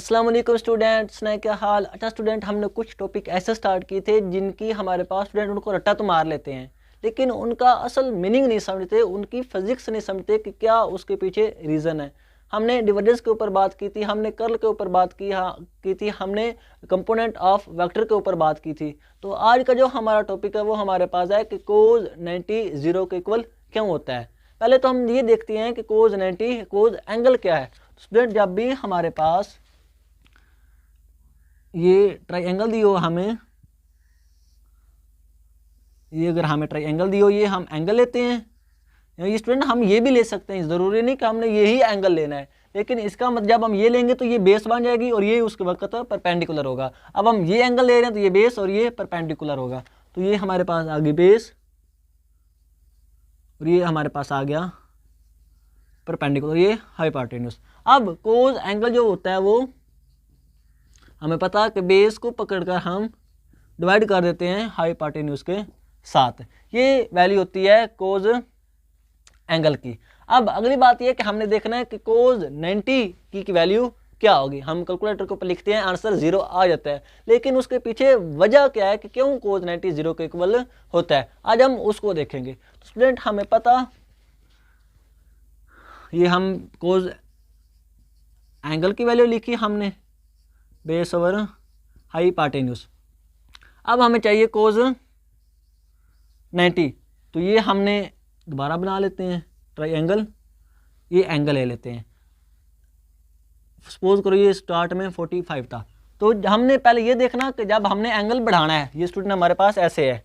अस्सलाम वालेकुम स्टूडेंट्स, ने क्या हाल। अच्छा स्टूडेंट, हमने कुछ टॉपिक ऐसे स्टार्ट किए थे जिनकी हमारे पास स्टूडेंट उनको रट्टा तो मार लेते हैं, लेकिन उनका असल मीनिंग नहीं समझते, उनकी फिजिक्स नहीं समझते कि क्या उसके पीछे रीज़न है। हमने डिविडेंस के ऊपर बात की थी, हमने कर्ल के ऊपर बात की थी, हमने कंपोनेंट ऑफ वेक्टर के ऊपर बात की थी। तो आज का जो हमारा टॉपिक है वो हमारे पास है कि कोज 90 0 के इक्वल क्यों होता है। पहले तो हम ये देखते हैं कि कोज 90 कोज एंगल क्या है। स्टूडेंट, जब भी हमारे पास ये ट्राइंगल दियो हमें, ये अगर हमें ट्राइंगल दियो, ये हम एंगल लेते हैं। ये स्टूडेंट हम ये भी ले सकते हैं, ज़रूरी नहीं कि हमने यही एंगल लेना है, लेकिन इसका मतलब जब हम ये लेंगे तो ये बेस बन जाएगी और ये उसके वक्त परपेंडिकुलर होगा। अब हम ये एंगल ले रहे हैं तो ये बेस और ये परपेंडिकुलर होगा, तो ये हमारे पास आ गई बेस और ये हमारे पास आ गया परपेंडिकुलर, ये हाइपोटेन्यूज। अब कोज एंगल जो होता है वो हमें पता है कि बेस को पकड़कर हम डिवाइड कर देते हैं हाइपोटेन्यूज के साथ। ये वैल्यू होती है कोज एंगल की। अब अगली बात ये कि हमने देखना है कि कोज 90 की वैल्यू क्या होगी। हम कैलकुलेटर के ऊपर लिखते हैं, आंसर 0 आ जाता है, लेकिन उसके पीछे वजह क्या है कि क्यों कोज 90 0 के इक्वल होता है, आज हम उसको देखेंगे। तो स्टूडेंट, हमें पता, ये हम कोज एंगल की वैल्यू लिखी हमने, बेस ओवर हाइपोटेन्यूज। अब हमें चाहिए कोज 90, तो ये हमने दोबारा बना लेते हैं ट्राइंगल, ये एंगल ले लेते हैं। सपोज करो ये स्टार्ट में 45 था, तो हमने पहले ये देखना कि जब हमने एंगल बढ़ाना है, ये स्टूडेंट हमारे पास ऐसे है,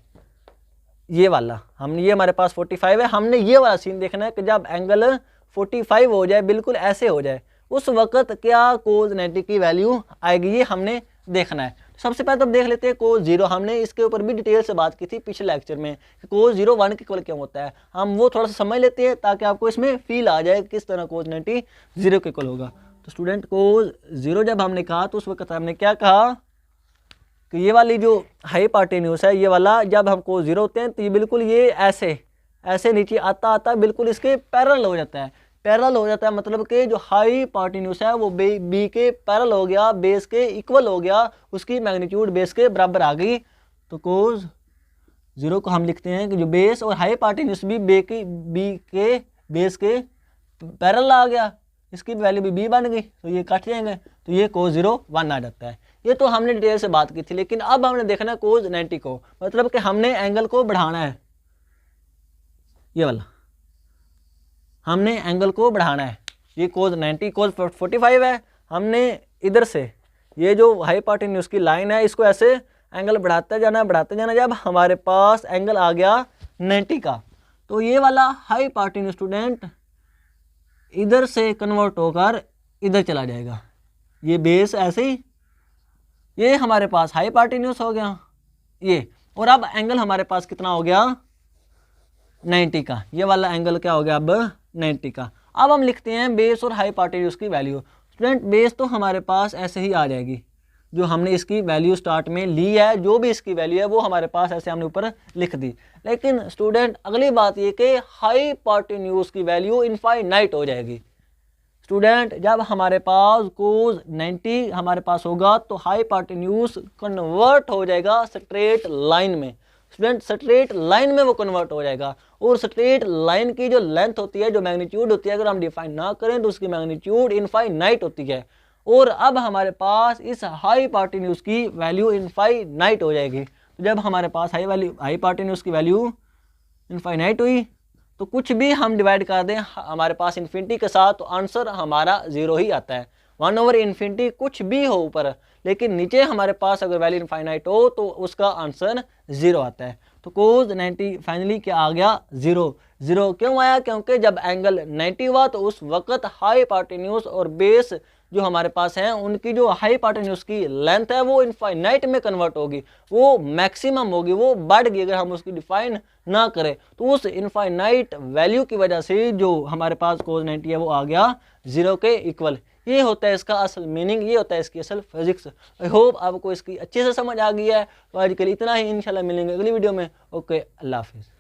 ये वाला हमने, ये हमारे पास 45 है, हमने ये वाला सीन देखना है कि जब एंगल 45 हो जाए, बिल्कुल ऐसे हो जाए, उस वक्त क्या कोज 90 की वैल्यू आएगी, ये हमने देखना है। सबसे पहले तो देख लेते हैं कोज 0। हमने इसके ऊपर भी डिटेल से बात की थी पिछले लेक्चर में कि कोज 0 1 के इक्वल क्यों होता है। हम वो थोड़ा सा समझ लेते हैं ताकि आपको इसमें फील आ जाए किस तरह कोज 90 0 के इक्वल होगा। तो स्टूडेंट, कोज 0 जब हमने कहा तो उस वक्त हमने क्या कहा कि ये वाली जो हाइपोटेन्यूज है, ये वाला जब हम कोज 0 होते हैं तो ये बिल्कुल ये ऐसे ऐसे नीचे आता आता बिल्कुल इसके पैरेलल हो जाता है। पैरेलल हो जाता है मतलब कि जो हाइपोटेन्यूज है वो बी के पैरेलल हो गया, बेस के इक्वल हो गया, उसकी मैग्नीट्यूड बेस के बराबर आ गई। तो कोज 0 को हम लिखते हैं कि जो बेस और हाइपोटेन्यूज भी बी के बेस के पैरेलल आ गया, इसकी वैल्यू भी बी बन गई, तो ये कट जाएंगे, तो ये कोज 0 1 आ जाता है। ये तो हमने डिटेल से बात की थी, लेकिन अब हमने देखना है कोज 90 को, मतलब कि हमने एंगल को बढ़ाना है, ये वाला हमने एंगल को बढ़ाना है। ये कोज 90 कोज 45 है, हमने इधर से ये जो हाइपोटेन्यूज की लाइन है इसको ऐसे एंगल बढ़ाते जाना, जब हमारे पास एंगल आ गया 90 का, तो ये वाला हाइपोटेन्यूज स्टूडेंट इधर से कन्वर्ट होकर इधर चला जाएगा। ये बेस ऐसे ही, ये हमारे पास हाइपोटेन्यूज हो गया ये, और अब एंगल हमारे पास कितना हो गया 90 का। ये वाला एंगल क्या हो गया अब 90 का। अब हम लिखते हैं बेस और हाइपोटेन्यूज की वैल्यू। स्टूडेंट, बेस तो हमारे पास ऐसे ही आ जाएगी, जो हमने इसकी वैल्यू स्टार्ट में ली है, जो भी इसकी वैल्यू है वो हमारे पास ऐसे हमने ऊपर लिख दी। लेकिन स्टूडेंट, अगली बात ये कि हाइपोटेन्यूज की वैल्यू इनफाइनाइट हो जाएगी। स्टूडेंट, जब हमारे पास कोज 90 हमारे पास होगा तो हाइपोटेन्यूज कन्वर्ट हो जाएगा स्ट्रेट लाइन में। स्टूडेंट, स्ट्रेट लाइन में वो कन्वर्ट हो जाएगा, और स्ट्रेट लाइन की जो लेंथ होती है, जो मैग्नीट्यूड होती है, अगर हम डिफाइन ना करें तो उसकी मैग्नीट्यूड इनफाइनाइट होती है। और अब हमारे पास इस हाइपोटेन्यूज की वैल्यू इनफाइनाइट हो जाएगी। तो जब हमारे पास हाइपोटेन्यूज की वैल्यू इनफाइनाइट हुई तो कुछ भी हम डिवाइड कर दें हमारे पास इन्फिनिटी के साथ, तो आंसर हमारा 0 ही आता है। 1/इन्फिनिटी कुछ भी हो ऊपर, लेकिन नीचे हमारे पास अगर वैल्यू इनफाइनाइट हो तो उसका आंसर 0 आता है। तो कोज 90 फाइनली क्या आ गया 0 क्यों आया, क्योंकि जब एंगल 90 हुआ तो उस वक्त हाइपोटेन्यूज और बेस जो हमारे पास हैं उनकी जो हाइपोटेन्यूज की लेंथ है वो इनफाइनाइट में कन्वर्ट होगी, वो मैक्सिमम होगी, वो बढ़ गई अगर हम उसकी डिफाइन ना करें। तो उस इनफाइनाइट वैल्यू की वजह से जो हमारे पास कोज 90 है वो आ गया 0 के इक्वल। ये होता है इसका असल मीनिंग, ये होता है इसकी असल फिजिक्स। आई होप आपको इसकी अच्छे से समझ आ गई है। तो आज के लिए इतना ही, इंशाल्लाह मिलेंगे अगली वीडियो में। ओके, अल्लाह हाफिज़।